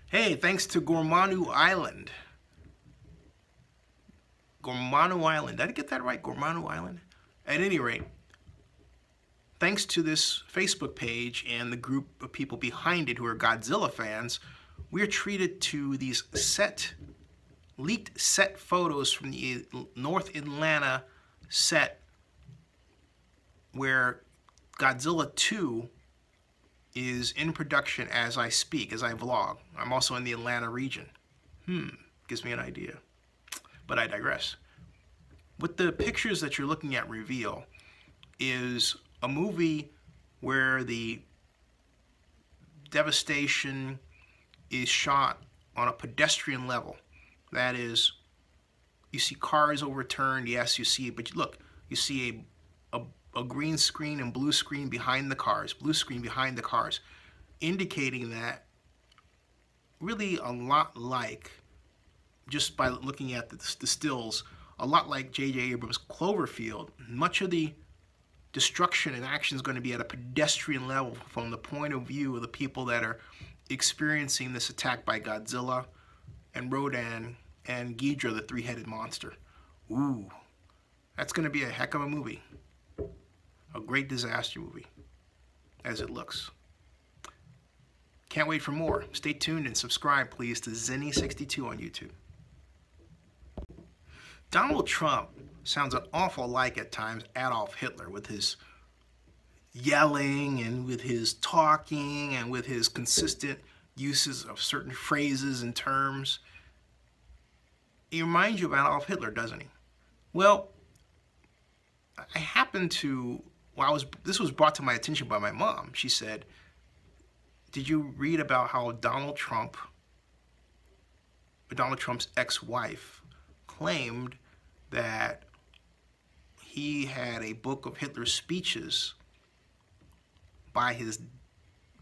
Hey, thanks to Gormanu Island. Gormanu Island. Did I get that right? Gormanu Island? At any rate, thanks to this Facebook page and the group of people behind it who are Godzilla fans, we're treated to these leaked set photos from the North Atlanta set where Godzilla 2 is in production as I speak, as I vlog. I'm also in the Atlanta region. Gives me an idea. But I digress. What the pictures that you're looking at reveal is a movie where the devastation is shot on a pedestrian level. That is, you see cars overturned, yes, you see, but look, you see a green screen and blue screen behind the cars, indicating that really a lot like, just by looking at the stills, a lot like J.J. Abrams' Cloverfield, much of the destruction and action is going to be at a pedestrian level from the point of view of the people that are experiencing this attack by Godzilla and Rodan and Ghidorah, the three-headed monster. Ooh, that's going to be a heck of a movie. A great disaster movie, as it looks. Can't wait for more. Stay tuned and subscribe, please, to Zenny62 on YouTube. Donald Trump sounds an awful like, at times, Adolf Hitler, with his yelling and with his talking and with his consistent uses of certain phrases and terms. He reminds you of Adolf Hitler, doesn't he? Well, I happened to, this was brought to my attention by my mom. She said, did you read about how Donald Trump's ex-wife claimed that he had a book of Hitler's speeches by his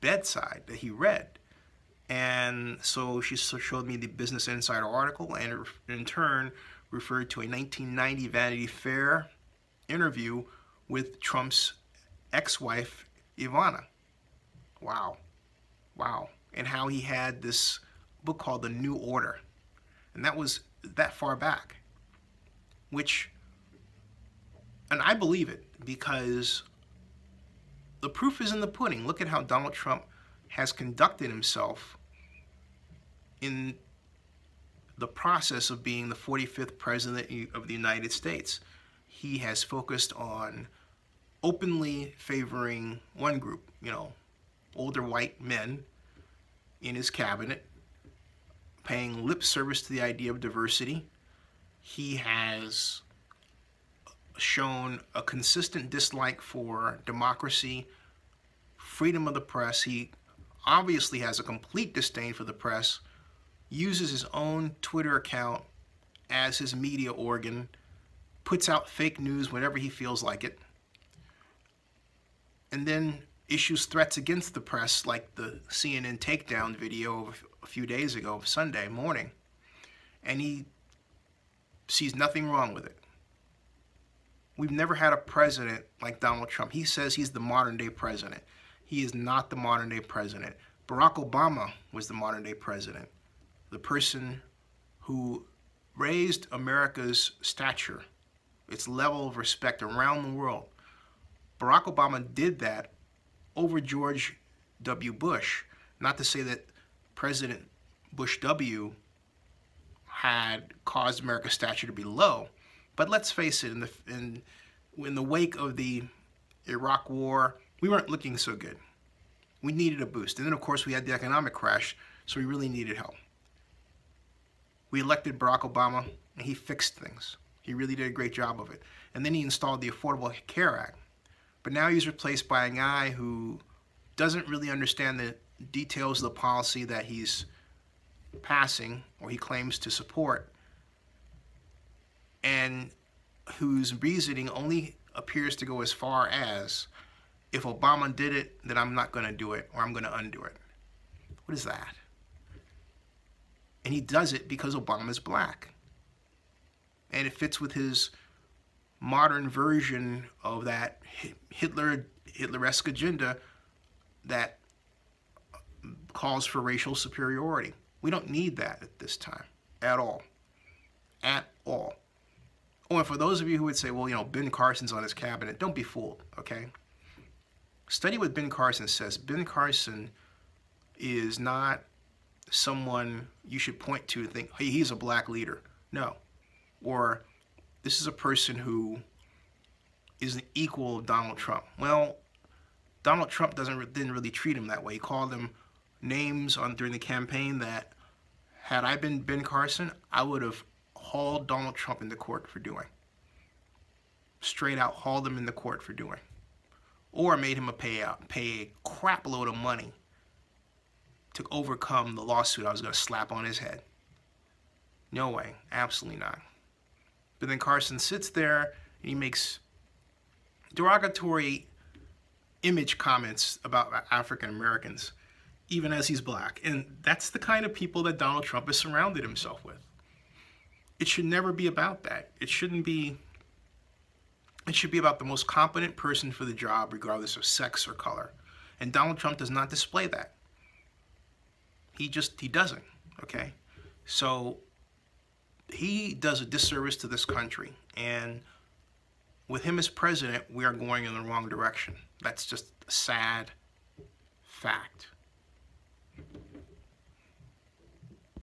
bedside that he read? And so she showed me the Business Insider article, and in turn referred to a 1990 Vanity Fair interview with Trump's ex-wife, Ivana. Wow. Wow. And how he had this book called The New Order. And that was that far back. And I believe it, because the proof is in the pudding. Look at how Donald Trump has conducted himself in the process of being the 45th president of the United States. He has focused on openly favoring one group, older white men in his cabinet, paying lip service to the idea of diversity. He has shown a consistent dislike for democracy, freedom of the press. He obviously has a complete disdain for the press, uses his own Twitter account as his media organ, puts out fake news whenever he feels like it, and then issues threats against the press, like the CNN takedown video of a few days ago, Sunday morning, and he sees nothing wrong with it. We've never had a president like Donald Trump. He says he's the modern-day president. He is not the modern-day president. Barack Obama was the modern-day president, the person who raised America's stature, its level of respect around the world. Barack Obama did that over George W. Bush. Not to say that President Bush W. had caused America's stature to be low, but let's face it, in the wake of the Iraq War, we weren't looking so good. We needed a boost. And then, of course, we had the economic crash, so we really needed help. We elected Barack Obama, and he fixed things. He really did a great job of it. And then he installed the Affordable Care Act. But now he's replaced by a guy who doesn't really understand the details of the policy that he's passing, or he claims to support, and whose reasoning only appears to go as far as, if Obama did it, then I'm not going to do it, or I'm going to undo it. What is that? And he does it because Obama's black. And it fits with his modern version of that Hitler-esque agenda that calls for racial superiority. We don't need that at this time at all. At all. Oh, and for those of you who would say, well, you know, Ben Carson's on his cabinet, don't be fooled, okay? Study what Ben Carson says. Ben Carson is not someone you should point to think, hey, he's a black leader. No. Or this is a person who is an equal of Donald Trump. Well, Donald Trump didn't really treat him that way. He called him names during the campaign that, had I been Ben Carson, I would have hauled Donald Trump into court for doing. Straight out hauled him into court for doing. Or made him pay a crap load of money to overcome the lawsuit I was going to slap on his head. No way. Absolutely not. But then Carson sits there and he makes derogatory image comments about African Americans, even as he's black. And that's the kind of people that Donald Trump has surrounded himself with. It should never be about that. It shouldn't be. It should be about the most competent person for the job, regardless of sex or color. And Donald Trump does not display that. He doesn't, okay? So he does a disservice to this country. And with him as president, we are going in the wrong direction. That's just a sad fact.